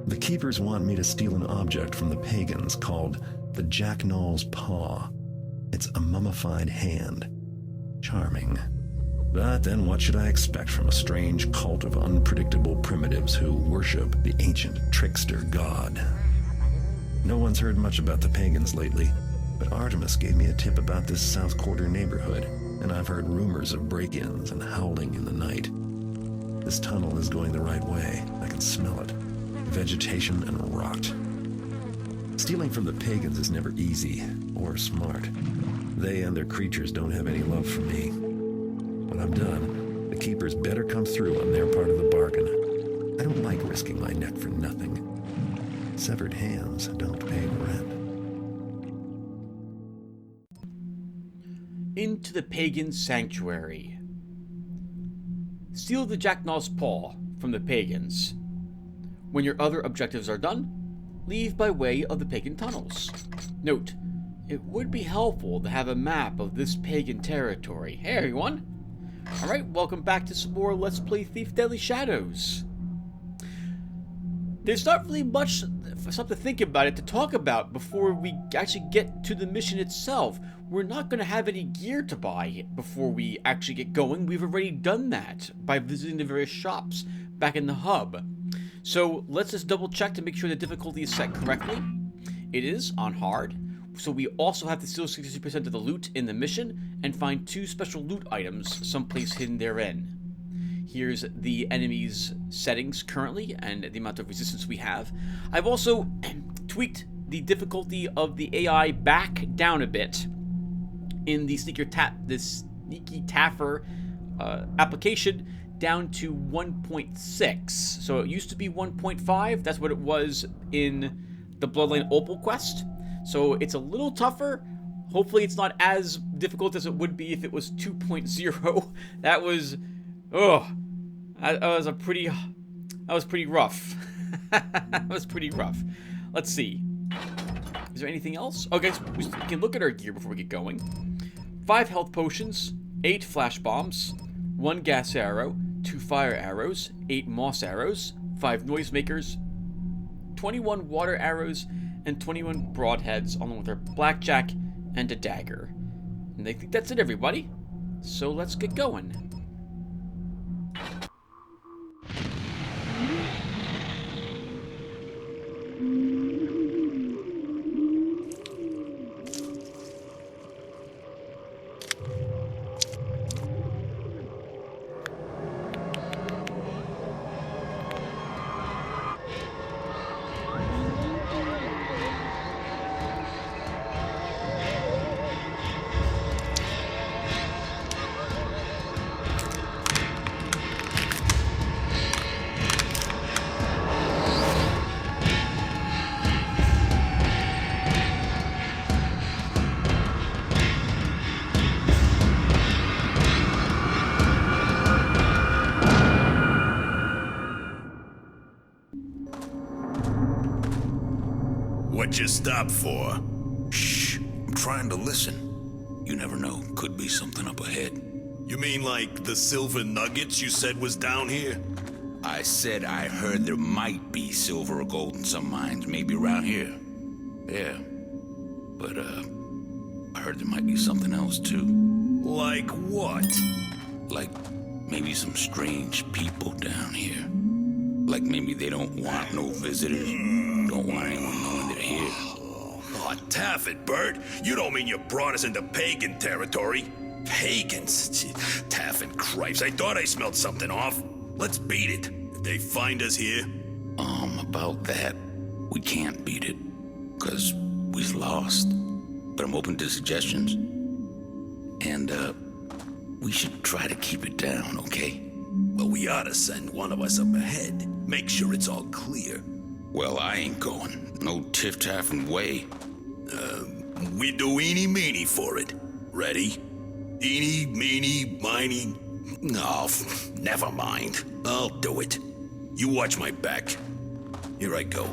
The keepers want me to steal an object from the pagans called the Jacknall's Paw. It's a mummified hand. Charming. But then what should I expect from a strange cult of unpredictable primitives who worship the ancient trickster god? No one's heard much about the pagans lately, but Artemis gave me a tip about this South Quarter neighborhood, and I've heard rumors of break-ins and howling in the night. This tunnel is going the right way. I can smell it. Vegetation and rot. Stealing from the pagans is never easy or smart. They and their creatures don't have any love for me. When I'm done, the keepers better come through on their part of the bargain. I don't like risking my neck for nothing. Severed hands don't pay rent. Into the pagan sanctuary. Steal the Jacknall's Paw from the pagans. When your other objectives are done, leave by way of the pagan tunnels. Note, it would be helpful to have a map of this pagan territory. Hey everyone! Alright, welcome back to some more Let's Play Thief Deadly Shadows. There's not really much stuff to think about it, to talk about before we actually get to the mission itself. We're not going to have any gear to buy before we actually get going. We've already done that by visiting the various shops back in the hub. So let's just double check to make sure the difficulty is set correctly. It is on hard. So we also have to steal 60% of the loot in the mission and find 2 special loot items someplace hidden therein. Here's the enemy's settings currently and the amount of resistance we have. I've also tweaked the difficulty of the AI back down a bit in the Sneaky Taffer application down to 1.6. So it used to be 1.5. That's what it was in the Bloodline Opal quest. So it's a little tougher. Hopefully it's not as difficult as it would be if it was 2.0. That was, that was pretty rough. That was pretty rough. Let's see. Is there anything else? Okay, so we can look at our gear before we get going. 5 health potions, 8 flash bombs, 1 gas arrow, 2 fire arrows, 8 moss arrows, 5 noisemakers, 21 water arrows, and 21 broadheads, along with our blackjack and a dagger. And I think that's it, everybody. So let's get going. What you stop for? Shh, I'm trying to listen. You never know, could be something up ahead. You mean like the silver nuggets you said was down here? I said I heard there might be silver or gold in some mines, maybe around here. Yeah, but I heard there might be something else too. Like what? Like maybe some strange people down here. Like maybe they don't want no visitors, don't want anyone knowing they're here. Oh, Taffet, Bert, you don't mean you brought us into pagan territory? Pagans? Taffet Cripes, I thought I smelled something off. Let's beat it. If they find us here... About that, we can't beat it. 'Cause we's lost. But I'm open to suggestions. And, we should try to keep it down, okay? Well, we ought to send one of us up ahead. Make sure it's all clear. Well, I ain't going. No tiff-taffing way. We do eeny-meeny for it. Ready? Eeny, meeny, miny... No, never mind. I'll do it. You watch my back. Here I go.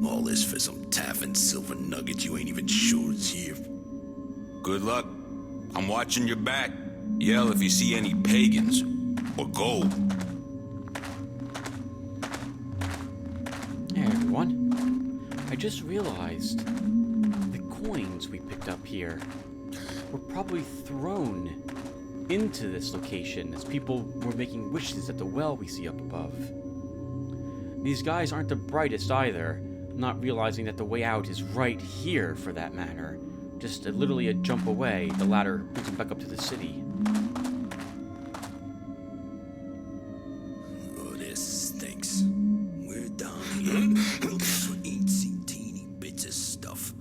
All this for some taffin silver nuggets you ain't even sure is here. Good luck. I'm watching your back. Yell if you see any pagans. Or gold. everyone. I just realized the coins we picked up here were probably thrown into this location as people were making wishes at the well we see up above. These guys aren't the brightest either, not realizing that the way out is right here for that matter. Just literally a jump away, the ladder brings them back up to the city. Oh, this stinks. We're down here looking for eensy teeny bits of stuff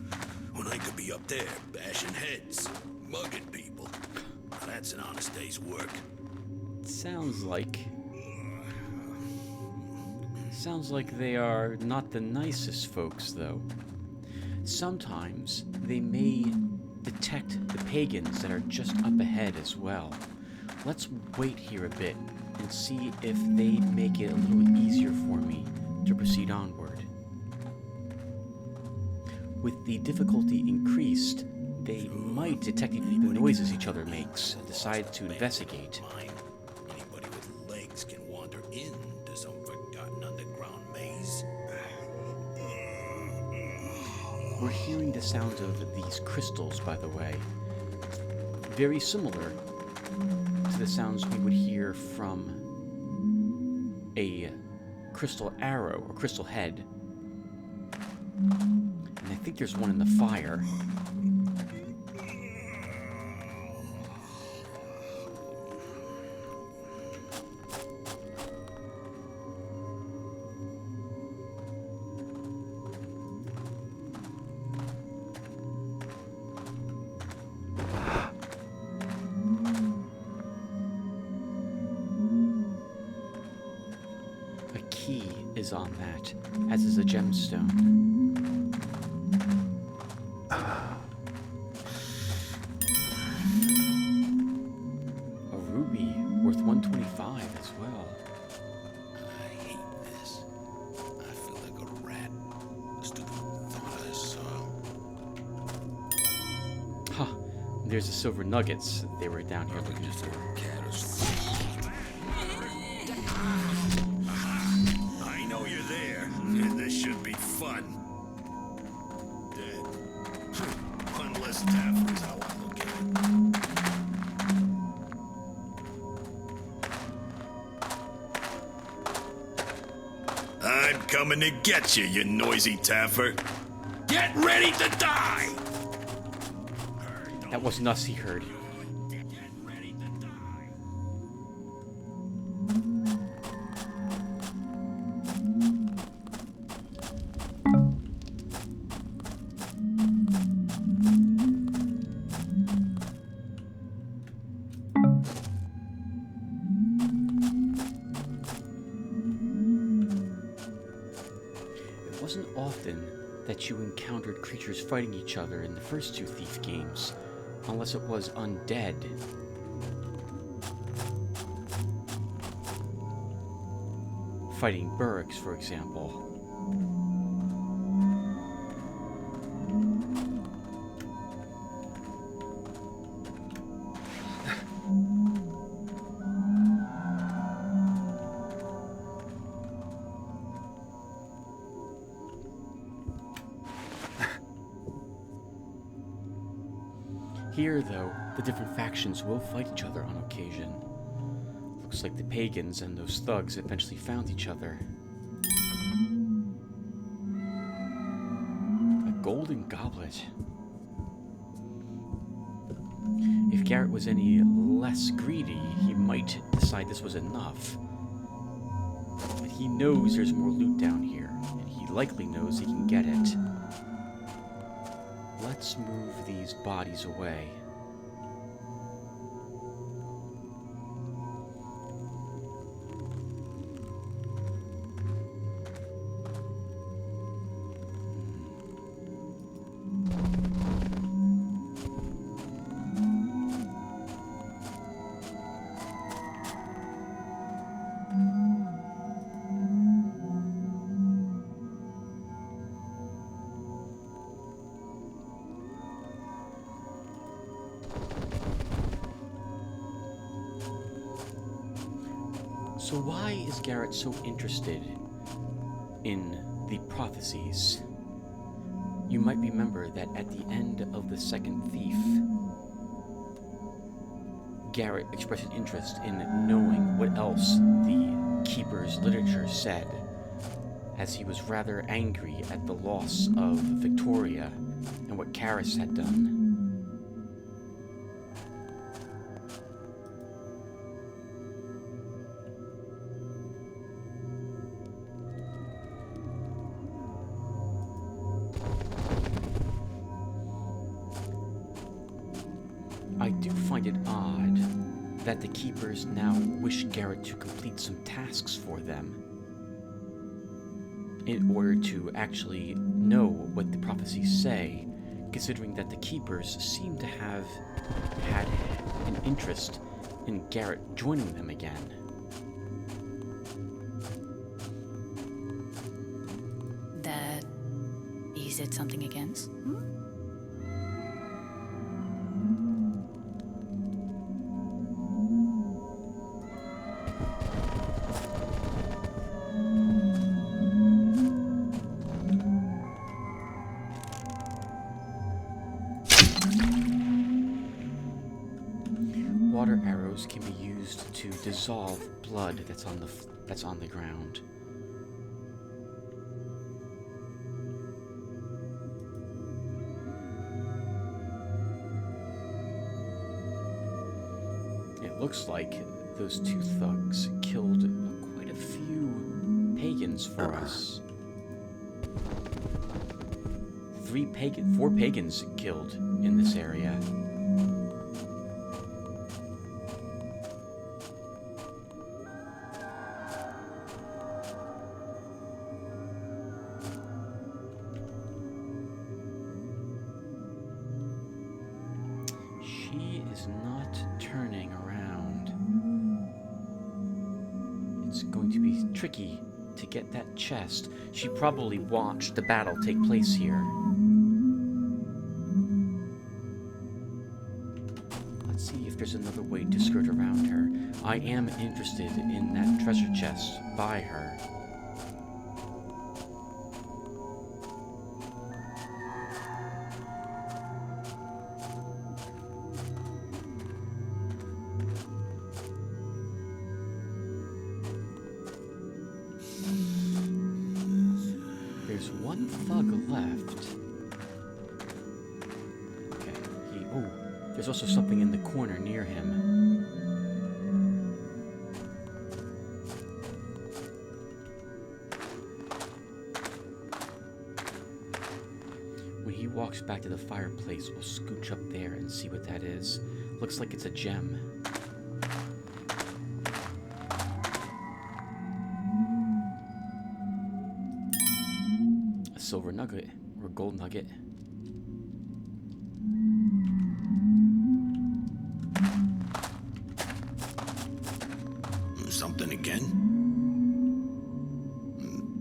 when I could be up there bashing heads, mugging people. Now that's an honest day's work. Sounds like they are not the nicest folks, though. Sometimes they may detect the pagans that are just up ahead as well. Let's wait here a bit and see if they make it a little easier for me to proceed onward. With the difficulty increased, they might detect the noises each other makes and decide to investigate. Anybody with legs can wander into some forgotten underground maze. We're hearing the sound of these crystals, by the way. Very similar to the sounds we would hear from a crystal arrow or crystal head. And I think there's one in the fire. Is on that, as is a gemstone. A ruby worth 125 as well. I hate this. I feel like a rat. Just to the thought of this Ha! There's the silver nuggets they were down here looking for. cat or This should be fun. Dead. One less tap is how I look at it. I'm coming to get you, you noisy taffer. Get ready to die! That wasn't us he heard. It wasn't often that you encountered creatures fighting each other in the first two Thief games, unless it was undead. Fighting Burks, for example. Here, though, the different factions will fight each other on occasion. Looks like the pagans and those thugs eventually found each other. A golden goblet. If Garrett was any less greedy, he might decide this was enough. But he knows there's more loot down here, and he likely knows he can get it. Let's move these bodies away. So why is Garrett so interested in the prophecies. You might remember that at the end of the second thief, Garrett expressed an interest in knowing what else the Keeper's literature said, as he was rather angry at the loss of Victoria and what Karis had done. I do find it odd that the Keepers now wish Garrett to complete some tasks for them in order to actually know what the prophecies say, considering that the Keepers seem to have had an interest in Garrett joining them again. That he said something against? Water arrows can be used to dissolve blood that's on the ground. It looks like those two thugs killed quite a few pagans for us. 4 pagans killed in this area. She is not turning around. It's going to be tricky to get that chest. She probably watched the battle take place here. Let's see if there's another way to skirt around her. I am interested in that treasure chest by her. There's one thug left. Okay, there's also something in the corner near him. When he walks back to the fireplace, we'll scooch up there and see what that is. Looks like it's a gem. Silver nugget or gold nugget. Something again?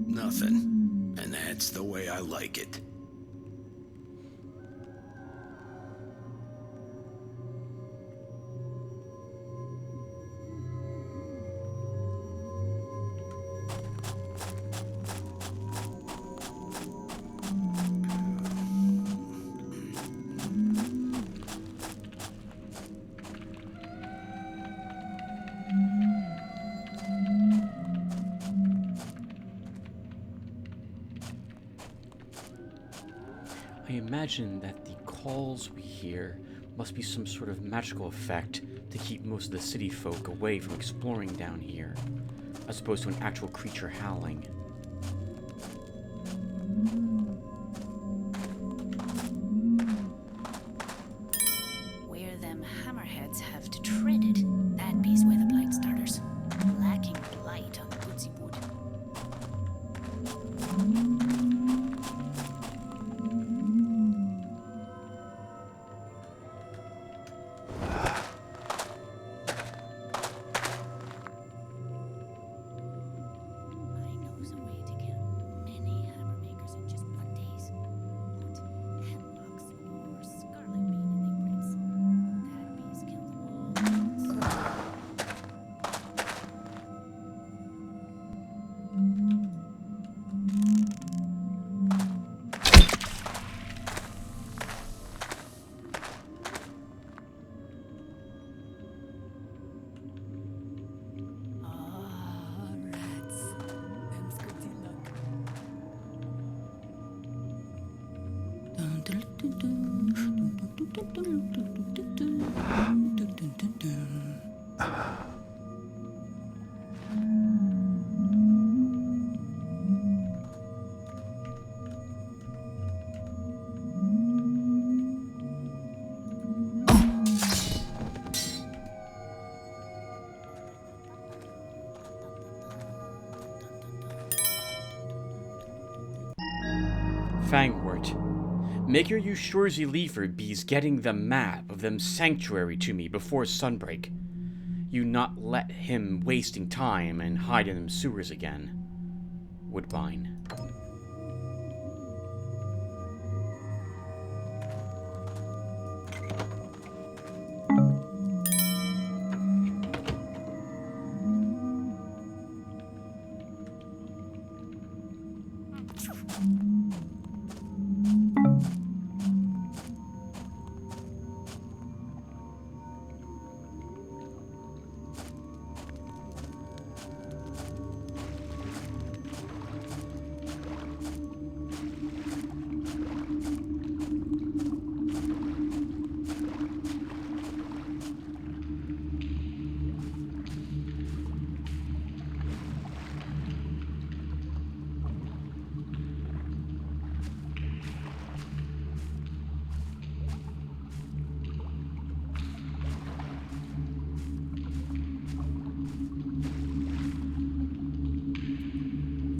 Nothing. And that's the way I like it. I imagine that the calls we hear must be some sort of magical effect to keep most of the city folk away from exploring down here, as opposed to an actual creature howling. Where them hammerheads have to tread it, that be's where the blight starters. Lacking blight on the woodsie wood. I knows a Fangwort, make your Ushurzy Leaford bees getting the map of them sanctuary to me before sunbreak. You not let him wasting time and hide in them sewers again. Woodbine.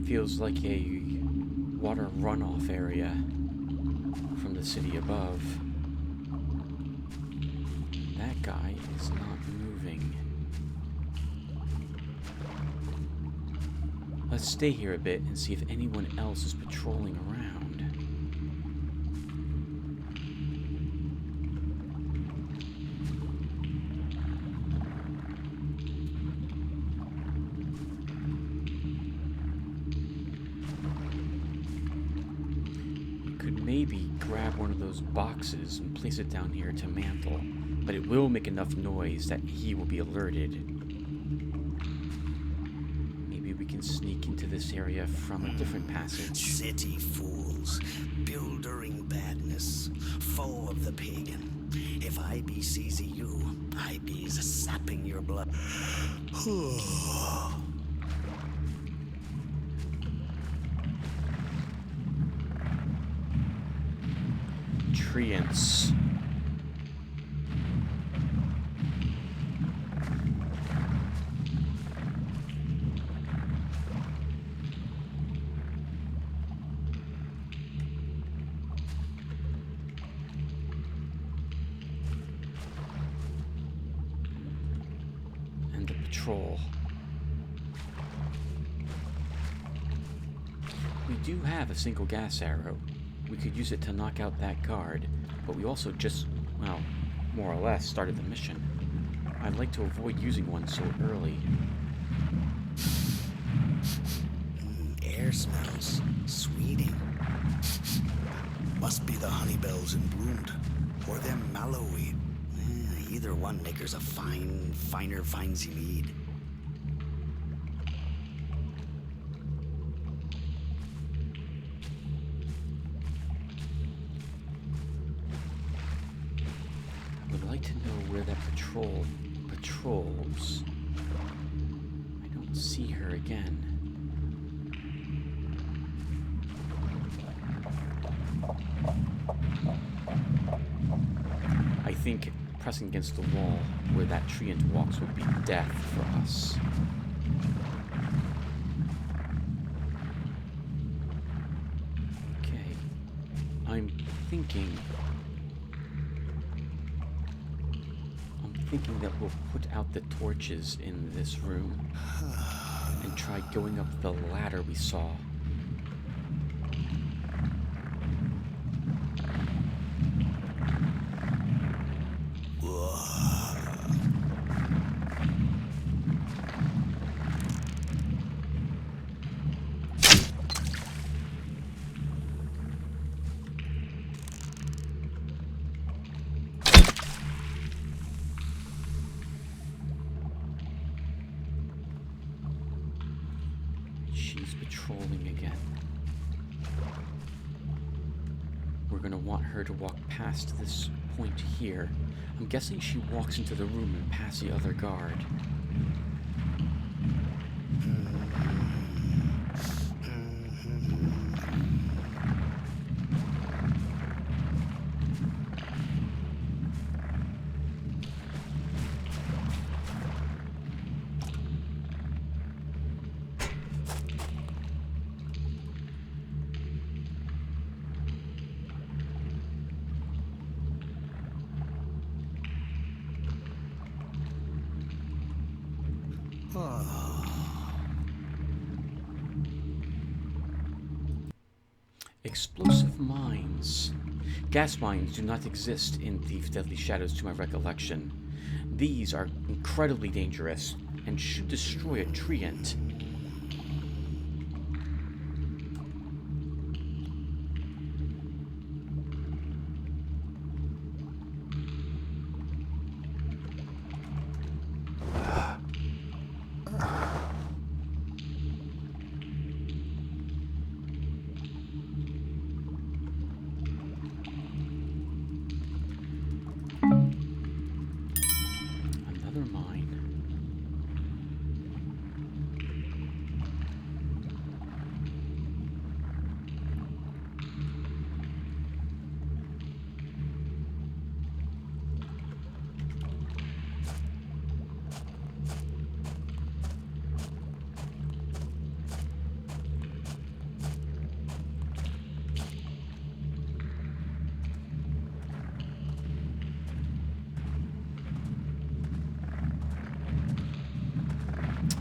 Feels like a water runoff area from the city above. That guy is not moving. Let's stay here a bit and see if anyone else is patrolling around. Maybe grab one of those boxes and place it down here to mantle, but it will make enough noise that he will be alerted. Maybe we can sneak into this area from a different passage. City fools, buildering badness, foe of the pagan. If I be sees you, I be's sapping your blood. Treants. And the patrol. We do have a single gas arrow. We could use it to knock out that guard, but we also just, well, more or less started the mission. I'd like to avoid using one so early. Air smells sweeting. Must be the honey bells in bloom, or them mallowweed. Either one makers a finer finesy mead. To know where that patrol patrols. I don't see her again. I think pressing against the wall where that treant walks would be death for us. Okay. I'm thinking that we'll put out the torches in this room and try going up the ladder we saw. She's patrolling again. We're gonna want her to walk past this point here. I'm guessing she walks into the room and past the other guard. Explosive mines. Gas mines do not exist in Thief Deadly Shadows to my recollection. These are incredibly dangerous and should destroy a treant. Another mine.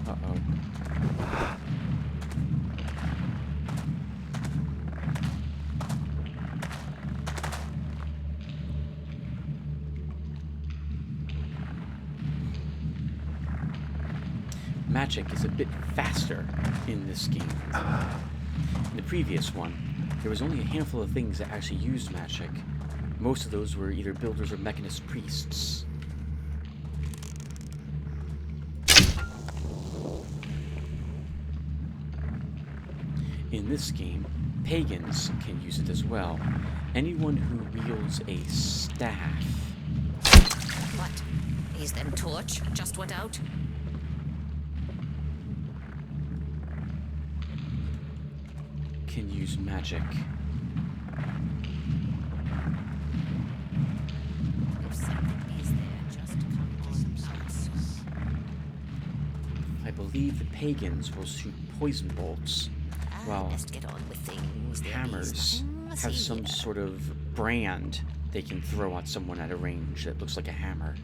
Uh-oh. Magic is a bit faster in this game. In the previous one, there was only a handful of things that actually used magic. Most of those were either builders or mechanist priests. In this game, pagans can use it as well. Anyone who wields a staff What? Is them torch just went out? can use magic. If something is there, just come on out. I believe the pagans will shoot poison bolts, while Best get on with things. There hammers is nothing to have see some here. sort of brand they can throw at someone at a range that looks like a hammer.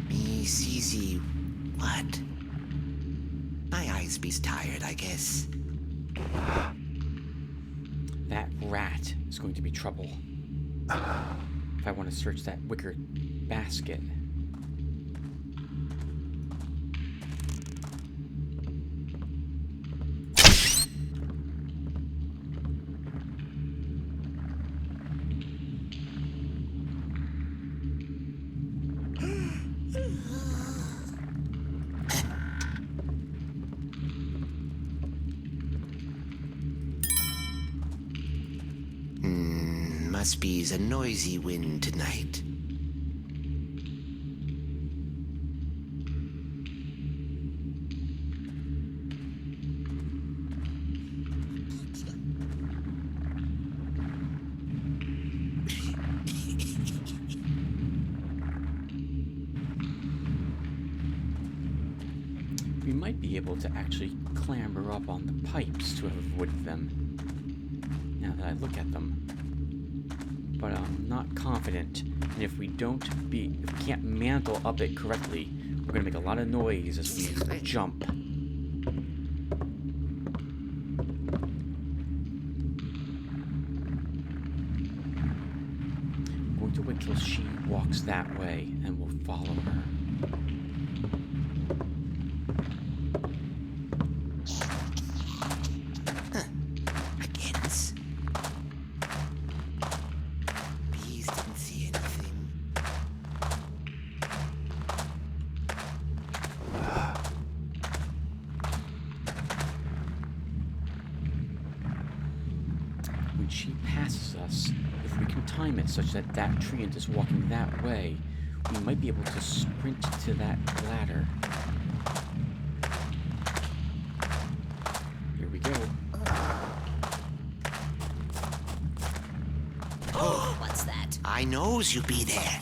Miss Easy, what? My eyes be's tired, I guess. That rat is going to be trouble. If I want to search that wicker basket. Must be's a noisy wind tonight. We might be able to actually clamber up on the pipes to avoid them, now that I look at them. But I'm not confident, and if we can't mantle up it correctly, we're gonna make a lot of noise as we jump. I'm going to wait till she walks that way, and we'll follow her. Against. Bees didn't see anything. when she passes us, if we can time it such that that treant is walking that way, we might be able to sprint to that ladder. Here we go. Oh, what's that? I knows you be there.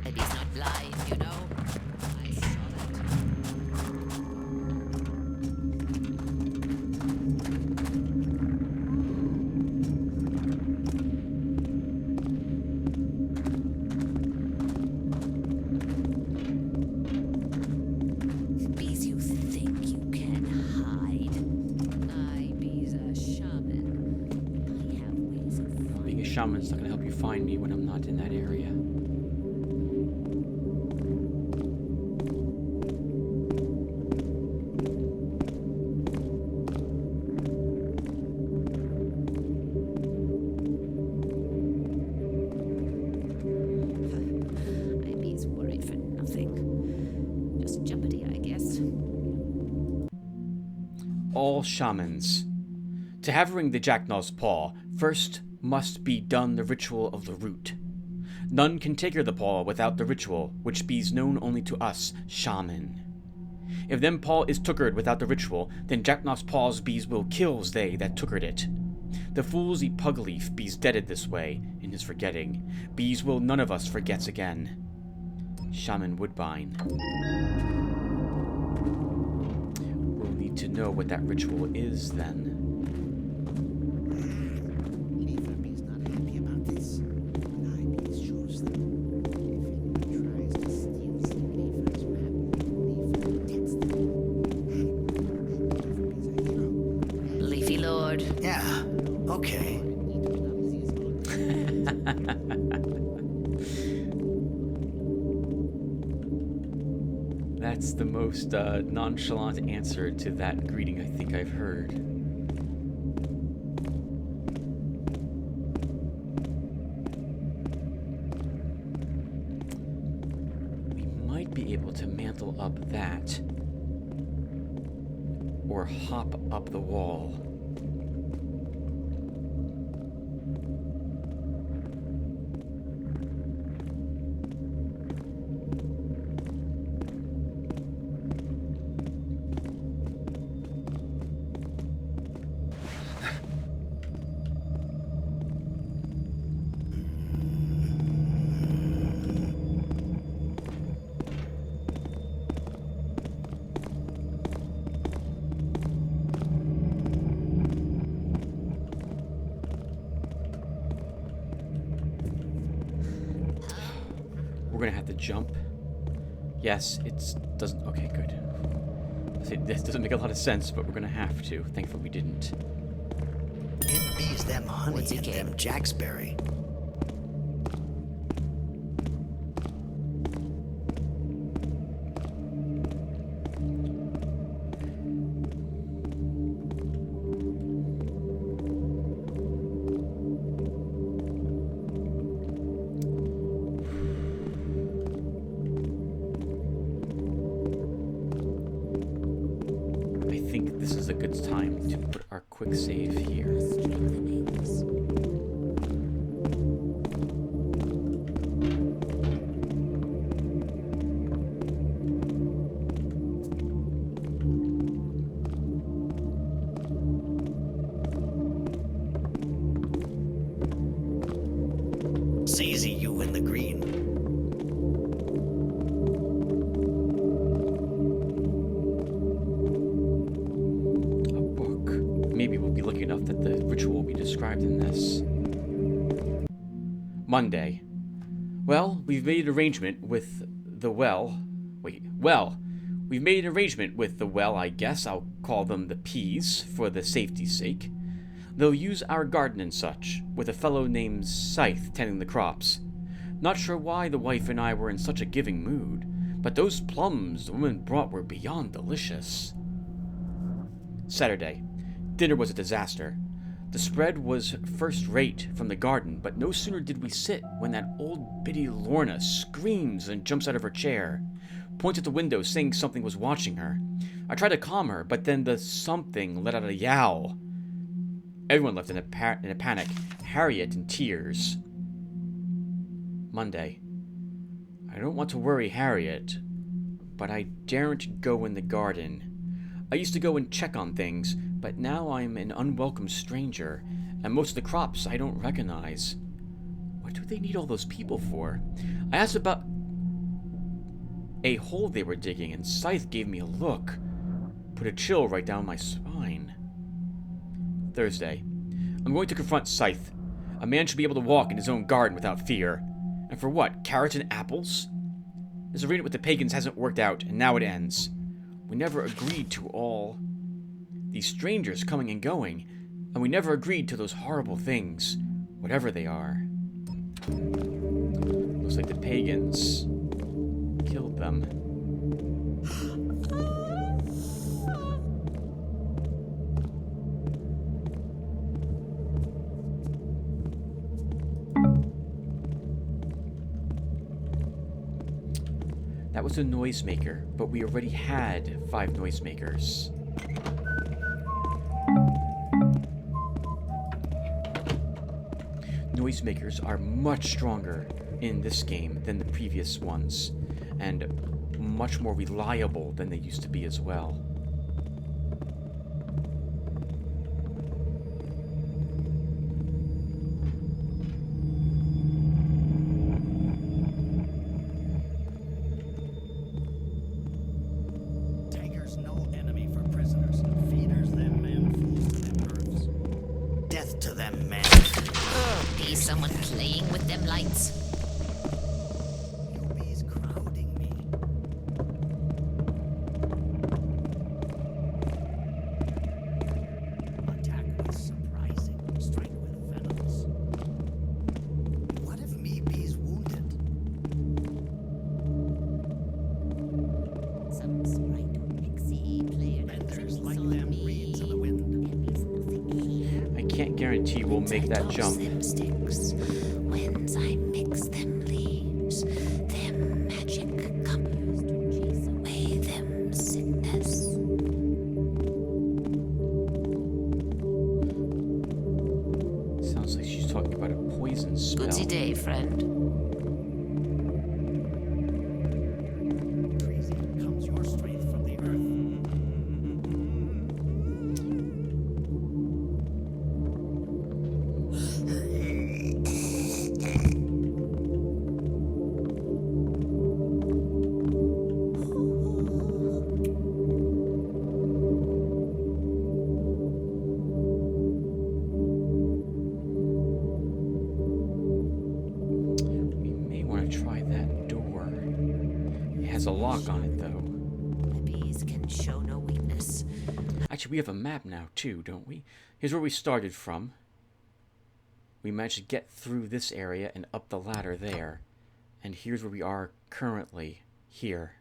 Maybe he's not blind, you know. I saw that. Bees, you think you can hide? I be's a shaman. I have ways of finding. Being a shaman's not going to help you find me when I'm not in that area. I be's worried for nothing. Just jumpity, I guess. All shamans. To have ring the Jacknaw's paw, first must be done the ritual of the root. None can take her the paw without the ritual, which be's known only to us, shaman. If them paw is tookered without the ritual, then Jacknaw's paws bees will kills they that tookered it. The fools eat pug leaf, bees deaded this way, in his forgetting. Bees will none of us forgets again. Shaman Woodbine. We'll need to know what that ritual is then. Leafer bees not happy about this. When I bees shows them. If anyone tries to steal some Leafer's map, Leafer gets them. Leafer bees a hero. Leafy Lord. Yeah, okay. That's the most nonchalant answer to that greeting I think I've heard. We might be able to mantle up that, or hop up the wall. We're gonna have to jump. Yes, it doesn't. Okay, good. This doesn't make a lot of sense, but we're gonna have to. Thankfully, we didn't. It bees them honey What's he and get? them jacksberry. I think this is a good time to put our quick save here. Seezy you in the green. A book. Maybe we'll be lucky enough that the ritual will be described in this. Monday. Well, we've made an arrangement with the well. We've made an arrangement with the well, I guess. I'll call them the Peas, for the safety's sake. They'll use our garden and such, with a fellow named Scythe tending the crops. Not sure why the wife and I were in such a giving mood, but those plums the woman brought were beyond delicious. Saturday. Dinner was a disaster. The spread was first rate from the garden, but no sooner did we sit when that old biddy Lorna screams and jumps out of her chair, points at the window saying something was watching her. I tried to calm her, but then the something let out a yowl. Everyone left in a panic, Harriet in tears. Monday. I don't want to worry Harriet, but I daren't go in the garden. I used to go and check on things, but now I'm an unwelcome stranger, and most of the crops I don't recognize. What do they need all those people for? I asked about a hole they were digging, and Scythe gave me a look. Put a chill right down my spine. Thursday. I'm going to confront Scythe. A man should be able to walk in his own garden without fear. And for what? Carrots and apples? This arrangement with the pagans hasn't worked out, and now it ends. We never agreed to all these strangers coming and going, and we never agreed to those horrible things, whatever they are. Looks like the pagans killed them. That was a noisemaker, but we already had 5 noisemakers. Noisemakers are much stronger in this game than the previous ones, and much more reliable than they used to be as well. Takers no enemy for prisoners. Feeders them men, fools them earths. Death to them men. Be someone playing with them lights. You bees crowding me. Attack with surprising, strike with venoms. What if me bees wounded? Some sprite or pixie player. Benders like them reeds in the wind. I can't guarantee we'll make that jump. Them sticks. Whens I mix them leaves, them magic comes to chase away them sickness. Sounds like she's talking about a poison spell. Goodsy day, friend. Crazy comes your strength from the earth. We may want to try that door. It has a lock on it, though. The bees can show no weakness. Actually, we have a map now, too, don't we? Here's where we started from. We managed to get through this area and up the ladder there. And here's where we are currently. Here.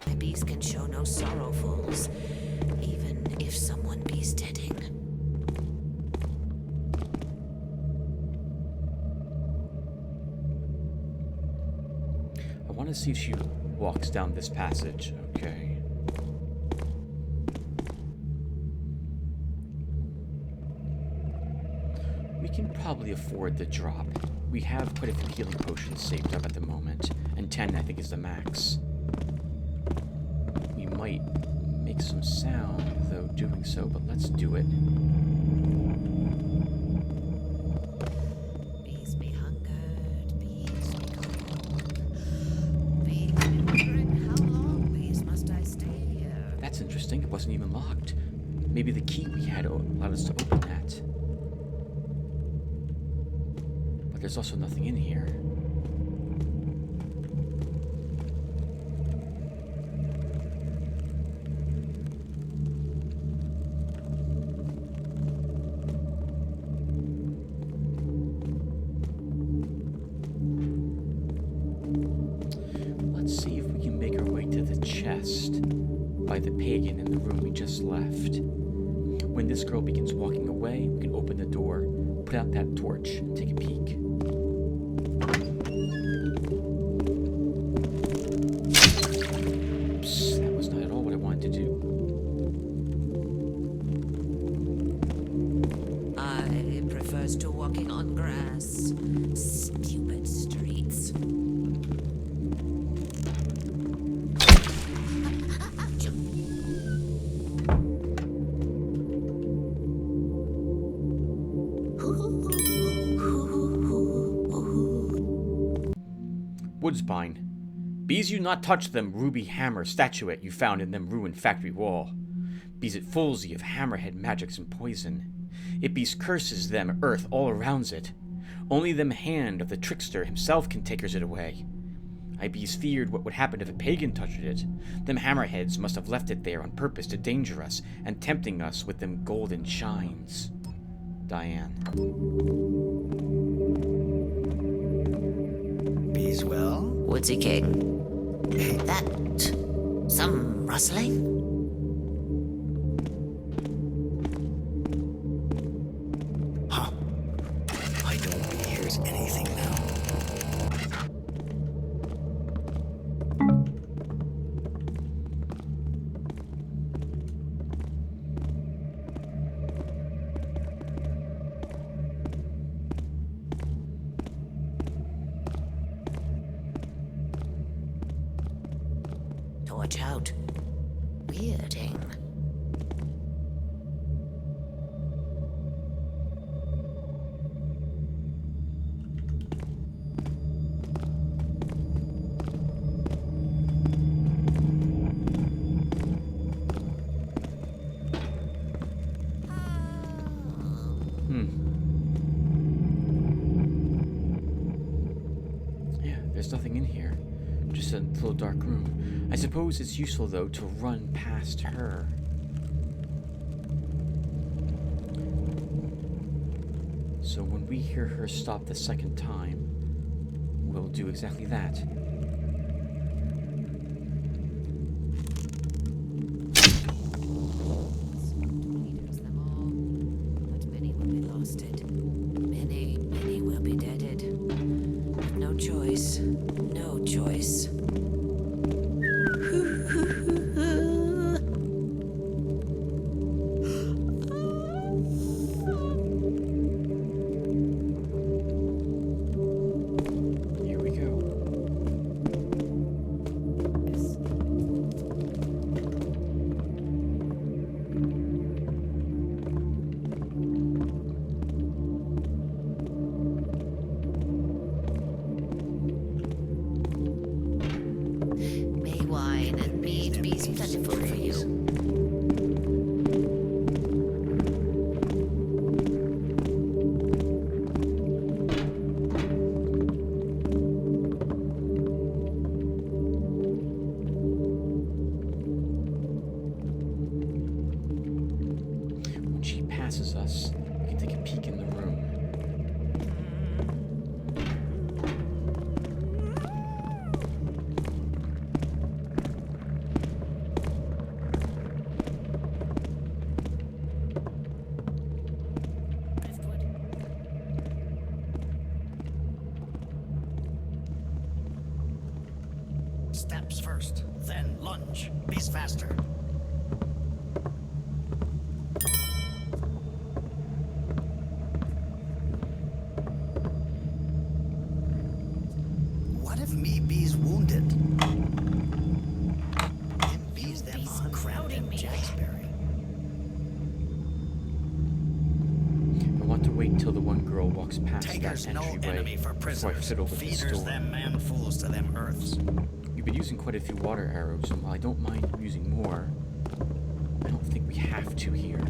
The bees can show no sorrowfuls, even if someone be steading. I want to see if she walks down this passage. Okay. We can probably afford the drop. We have quite a few healing potions saved up at the moment, and 10 I think is the max. We might make some sound, though, doing so, but let's do it. Bees be hungered, bees be cold. Be wondering how long bees must I stay here? That's interesting. It wasn't even locked. Maybe the key we had allowed us to open that. But there's also nothing in here. Let's see if we can make our way to the chest by the pagan in the room we just left. When this girl begins walking away, we can open the door, put out that torch, and take a peek. Oops, that was not at all what I wanted to do. walking on grass. Stupid streets. Woodspine. Bees you not touch them ruby hammer statuette you found in them ruined factory wall. Bees it fulls ye of hammerhead magics and poison. It bees curses them earth all arounds it. Only them hand of the trickster himself can takers it away. I bees feared what would happen if a pagan touched it. Them hammerheads must have left it there on purpose to danger us, and tempting us with them golden shines. Diane. Bees well? Woodsie King. That... some rustling? Huh. I don't hears anything now. Torch out. Weirding. Yeah, there's nothing in here. Just a little dark room. I suppose it's useful, though, to run past her. So when we hear her stop the second time, we'll do exactly that. Leaders them all, but many will be losted. Many will be deaded. No choice. No choice. Here we go. May wine and mead be plentiful for you. When she passes us, we can take a peek in the room. Steps first, then lunge. Bees faster. What if me bees wounded? Them bees them Bees on crowding me. Jacksberry. I want to wait till the one girl walks past Takers that no entryway enemy for before I prisoners. fiddle with the Feeders store. them man fools to them earths. We've been using quite a few water arrows, and while I don't mind using more, I don't think we have to here.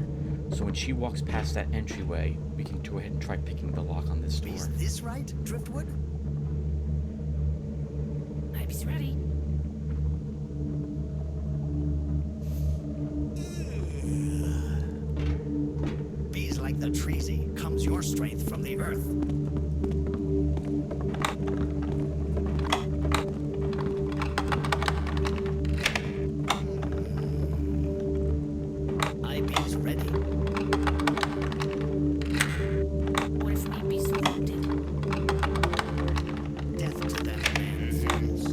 So when she walks past that entryway, we can go ahead and try picking the lock on this door. Is this right, Driftwood? Ivy's ready. Bees like the treesy, comes your strength from the earth. I bees ready. What if me be's wounded? Death to them man fools.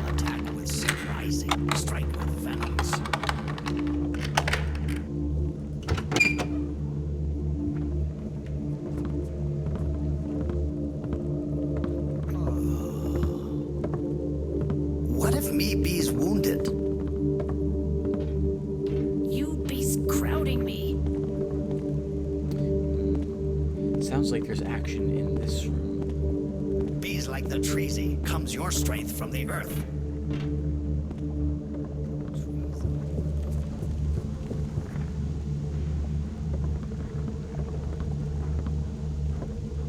Attack with surprising, strike with venoms. Sounds like there's action in this room. Bees like the treesy comes your strength from the earth.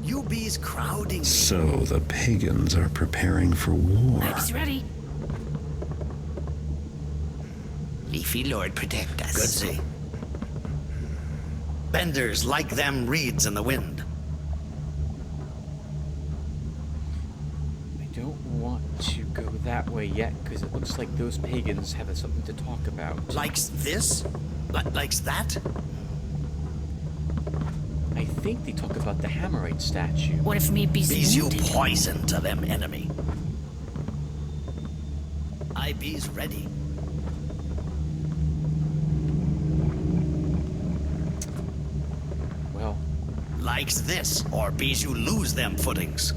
You bees crowding me. So the pagans are preparing for war. He's ready. Leafy Lord, protect us. Goodsy. Benders like them reeds in the wind. I don't want to go that way yet, because it looks like those pagans have something to talk about. Likes this? Likes that? I think they talk about the Hammerite statue. What if me be's Bees you wounded? poison to them enemy. I bees ready. Well, Likes this, or bees you lose them footings.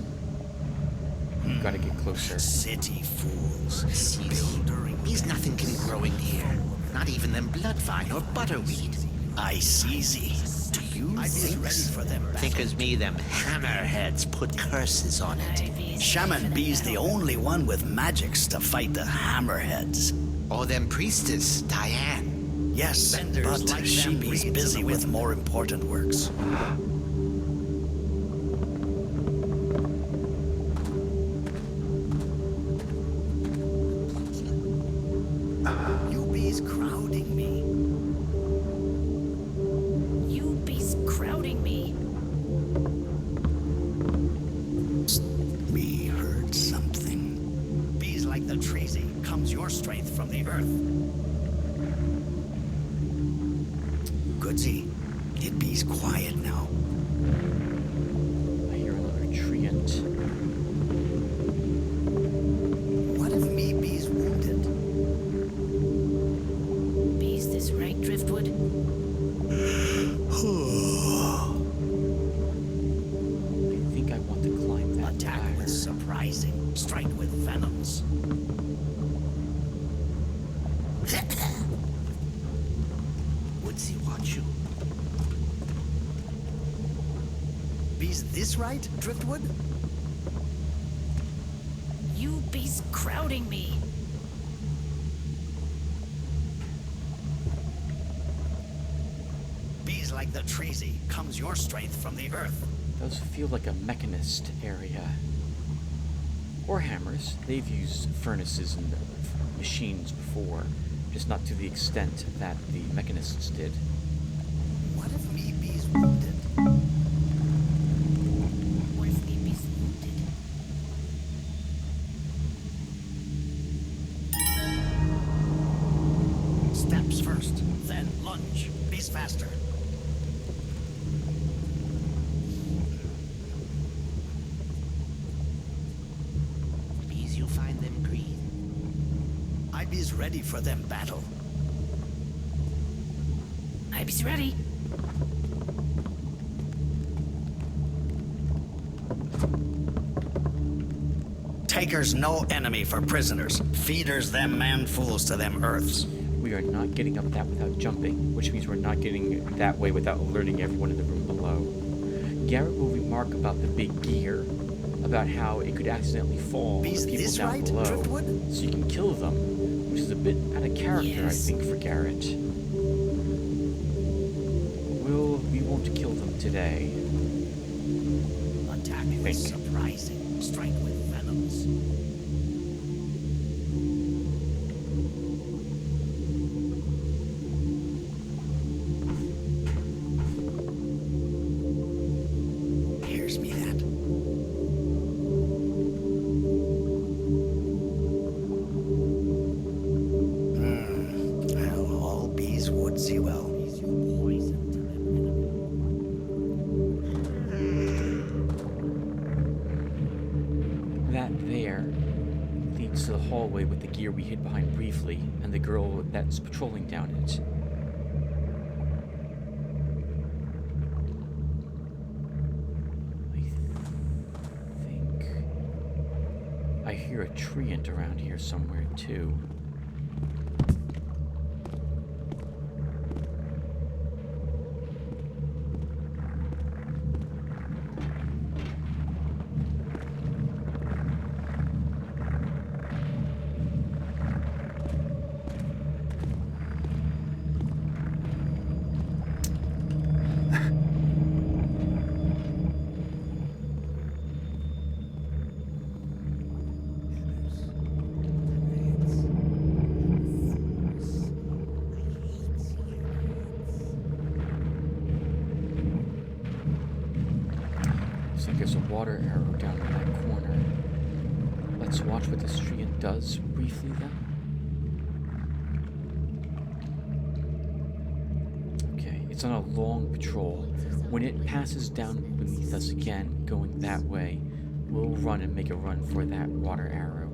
we've got to get closer. City fools. Buildering. There's nothing can grow in here. Not even them bloodvine or butterweed. Ice easy. Do you I bees ready for them. Think as me them hammerheads put curses on it. Shaman bees the only one with magics to fight the hammerheads. Or them priestess, Diane. Yes, but like she be's busy with more important works. You bees crowding me. You be's crowding me. We heard something. Bees like the treesy comes your strength from the earth. Goodsy, it bees quiet now. I hear another treant. What if me bees wounded? Be's this right, Driftwood? I think I want to climb that Attack ladder. with surprising, strike with venoms. Woodsy watch you. Bees this right, Driftwood? You be's crowding me. Bees like the treesy comes your strength from the earth. Does feel like a mechanist area. Or hammers. They've used furnaces and machines before, just not to the extent that the mechanists did. What if me bees wounded? What if me be's wounded? Steps first, then lunge. Bees faster. Bees you find them green. I bees ready for them battle. I be's ready. Takers no enemy for prisoners. Feeders them man fools to them earths. We are not getting up that without jumping, which means we're not getting that way without alerting everyone in the room below. Garrett will remark about the big gear, about how it could accidentally fall on Bees the people this down right, below, Driftwood? so you can kill them, which is a bit out of character, Yes. I think, for Garrett. We won't kill them today. Attack think. with surprising, strike with venoms. Here's me that. Well, all bees would see well. Bees you poison to them enemy. That there leads to the hallway with the gear we hid behind briefly, and the girl that's patrolling down it. I hear a treant around here somewhere too. like there's a water arrow down in that corner. Let's watch what this tree does briefly then. Okay, it's on a long patrol. When it passes down beneath us again, going that way, we'll run and make a run for that water arrow.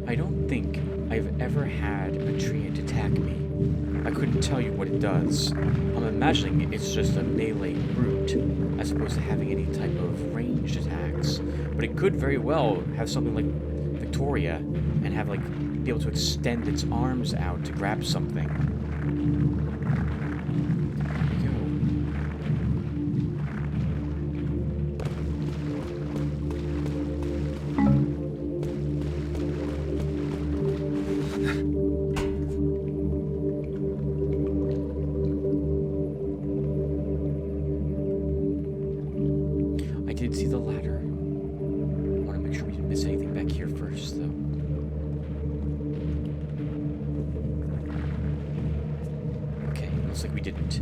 I don't think I've ever had a treant attack me. I couldn't tell you what it does. I'm imagining it's just a melee brute, as opposed to having any type of ranged attacks. But it could very well have something like Victoria, and have be able to extend its arms out to grab something. I did see the ladder. I want to make sure we didn't miss anything back here first, though. Okay, looks like we didn't.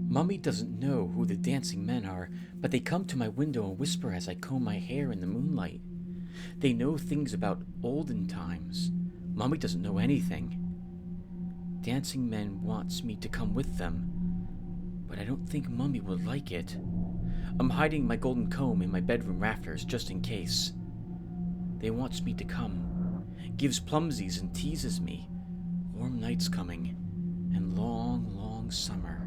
Mummy doesn't know who the dancing men are, but they come to my window and whisper as I comb my hair in the moonlight. They know things about olden times. Mummy doesn't know anything. Dancing men wants me to come with them, but I don't think Mummy would like it. I'm hiding my golden comb in my bedroom rafters just in case. They wants me to come. Gives plumsies and teases me. Warm nights coming, and long, long summer.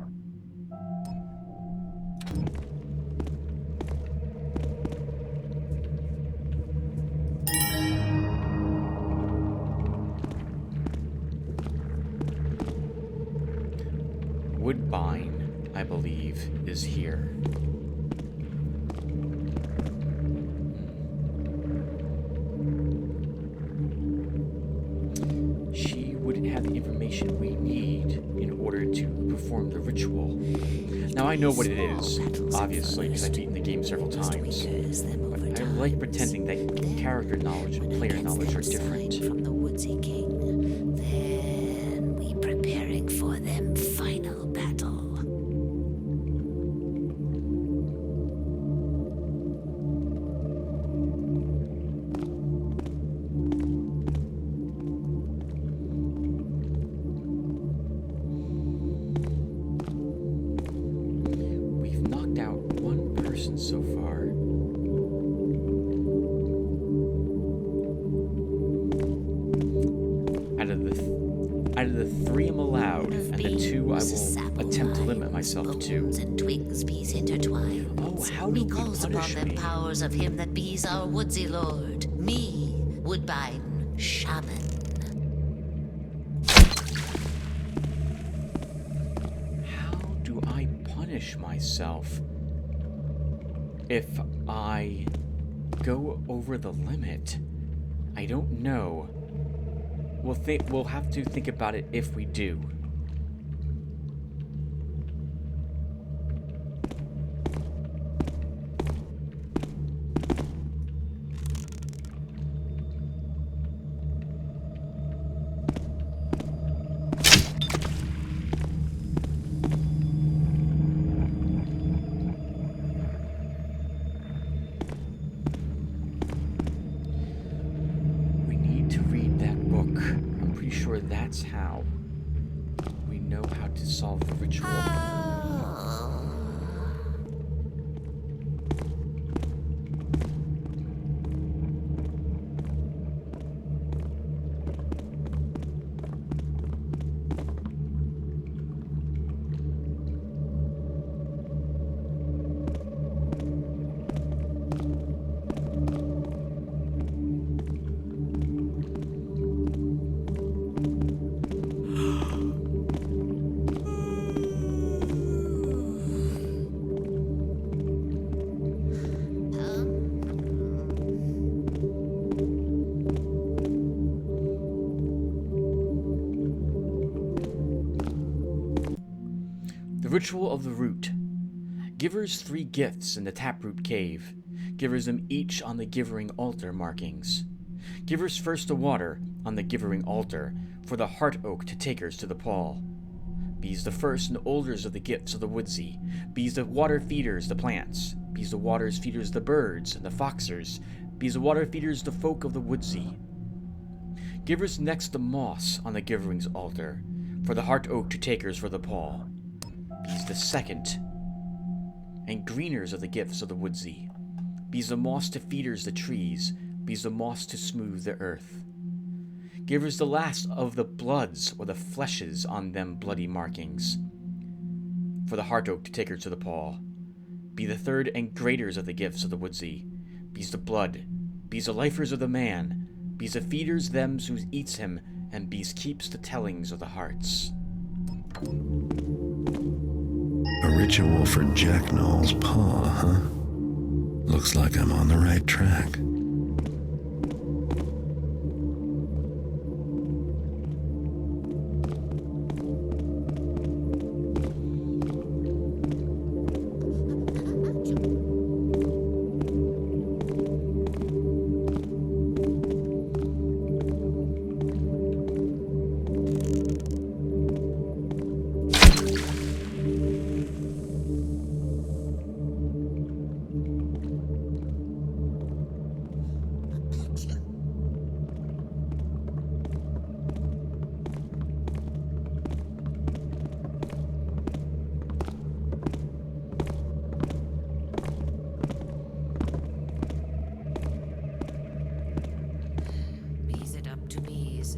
Woodbine, I believe, is here. She would have the information we need in order to perform the ritual. Now I know what it is, obviously, because I've beaten the game several times. But I like pretending that character knowledge and player knowledge are different. From the Woodsie King. Then we preparing for them final battle. We've knocked out one person so far. Out of the three I'm allowed, and the two I will attempt to limit myself to. And twigs bees intertwined. Oh, how do we calls upon punish them me? powers of him that bees our Woodsie Lord. Me, Woodbine, Shaman. How do I punish myself if I go over the limit? I don't know. We'll have to think about it if we do. That's how we know how to solve the ritual. The ritual of the root. Givers 3 gifts in the taproot cave. Givers them each on the givering altar markings. Givers first the water on the givering altar for the heart oak to takers to the pall. Bees the first and olders of the gifts of the woodsie. Bees the water feeders the plants. Bees the waters feeders the birds and the foxers. Bees the water feeders the folk of the woodsie. Givers next the moss on the givering's altar for the heart oak to takers for the pall. Bees the second and greeners of the gifts of the woodsie. Bees the moss to feeders the trees. Bees the moss to smooth the earth. Givers the last of the bloods or the fleshes on them bloody markings for the heart oak to takers to the pall. Be the third and greaters of the gifts of the woodsie. Bees the blood. Bees the lifers of the man. Bees the feeders thems who eats him, and bees keeps the tellings of the hearts. A ritual for Jack Noll's paw, huh? Looks like I'm on the right track.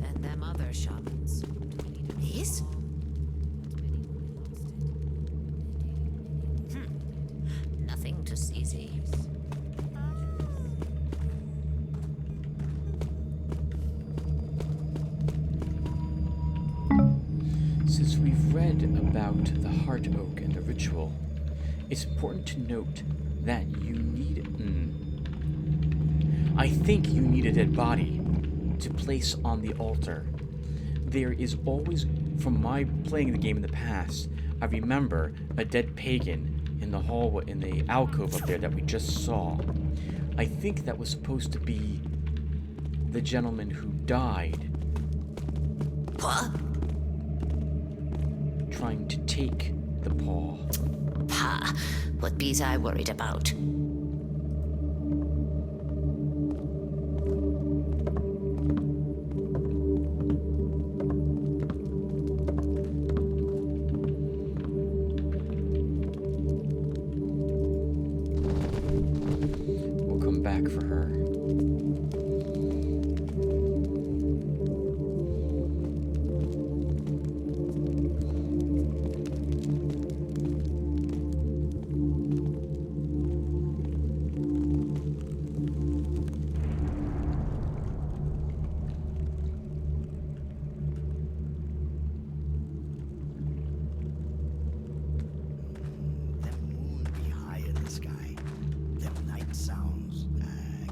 And them other shamans. Bees? Nothing too easy. Since we've read about the heart oak and the ritual, it's important to note that you need... I think you need a dead body to place on the altar. There is always, from my playing the game in the past, I remember a dead pagan in the hallway, in the alcove up there that we just saw. I think that was supposed to be the gentleman who died. What? Trying to take the paw. Pah, what bees I worried about? Back for her.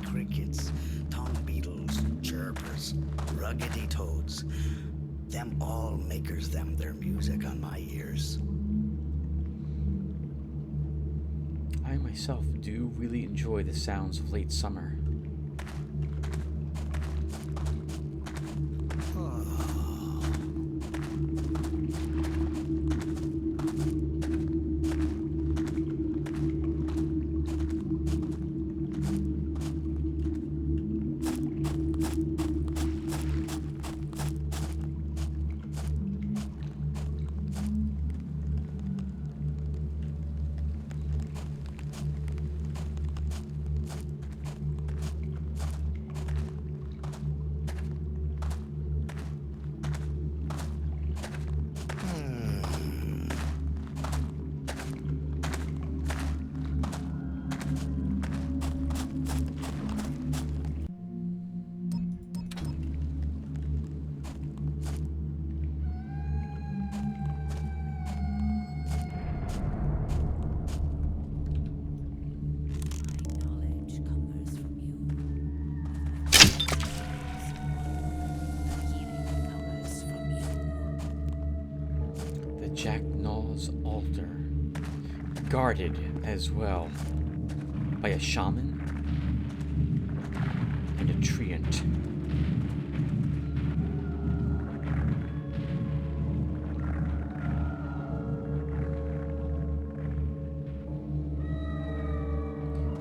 Crickets, tongue beetles, chirpers, ruggedy toads. Them all makers them their music on my ears. I myself do really enjoy the sounds of late summer. The Jacknaw's altar. Guarded as well by a shaman and a treant.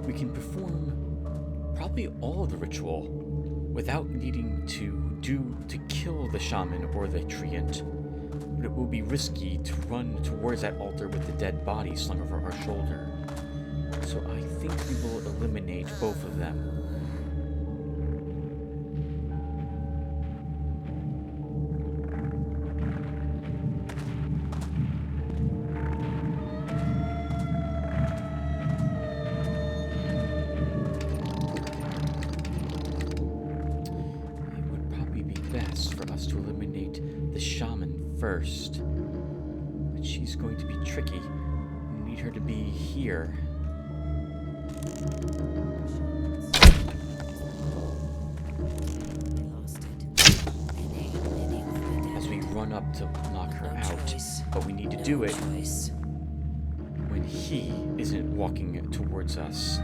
We can perform probably all of the ritual without needing to kill the shaman or the treant, but it will be risky to run towards that altar with the dead body slung over our shoulder. So I think we will eliminate both of them. First, but she's going to be tricky. We need her to be here. As we run up to knock her out, but we need to do it when he isn't walking towards us.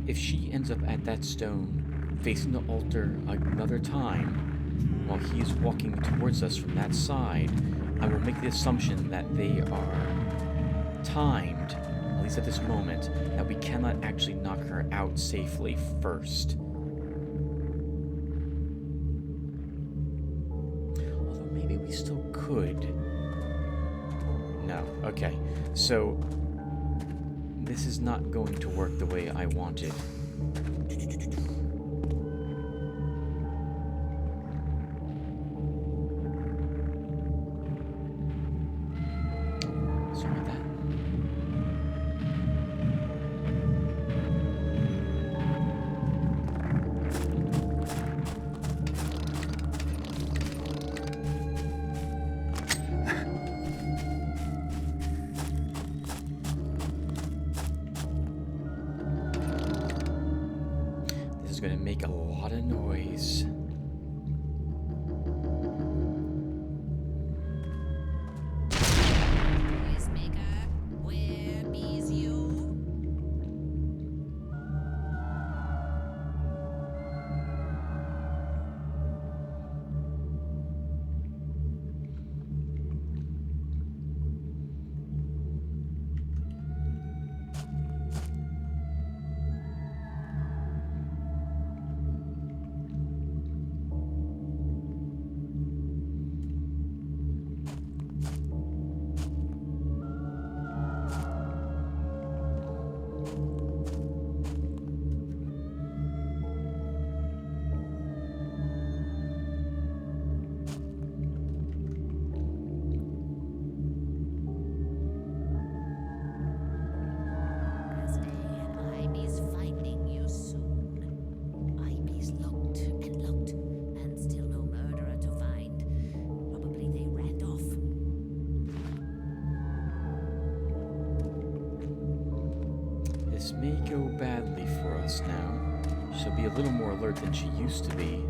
If she ends up at that stone, facing the altar another time, while he is walking towards us from that side, I will make the assumption that they are timed, at least at this moment, that we cannot actually knock her out safely first. Although maybe we still could. No, okay. So this is not going to work the way I wanted. Sorry about that. Gonna make a lot of noise. Noisemaker, where is you? This may go badly for us now. She'll be a little more alert than she used to be.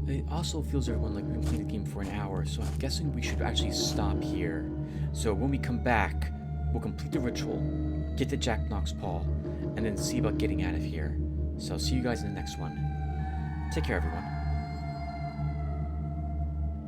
It also feels everyone like we can play the game for an hour, so I'm guessing we should actually stop here. So when we come back, we'll complete the ritual, get the Jacknaw's paw, and then see about getting out of here. So I'll see you guys in the next one. Take care, everyone.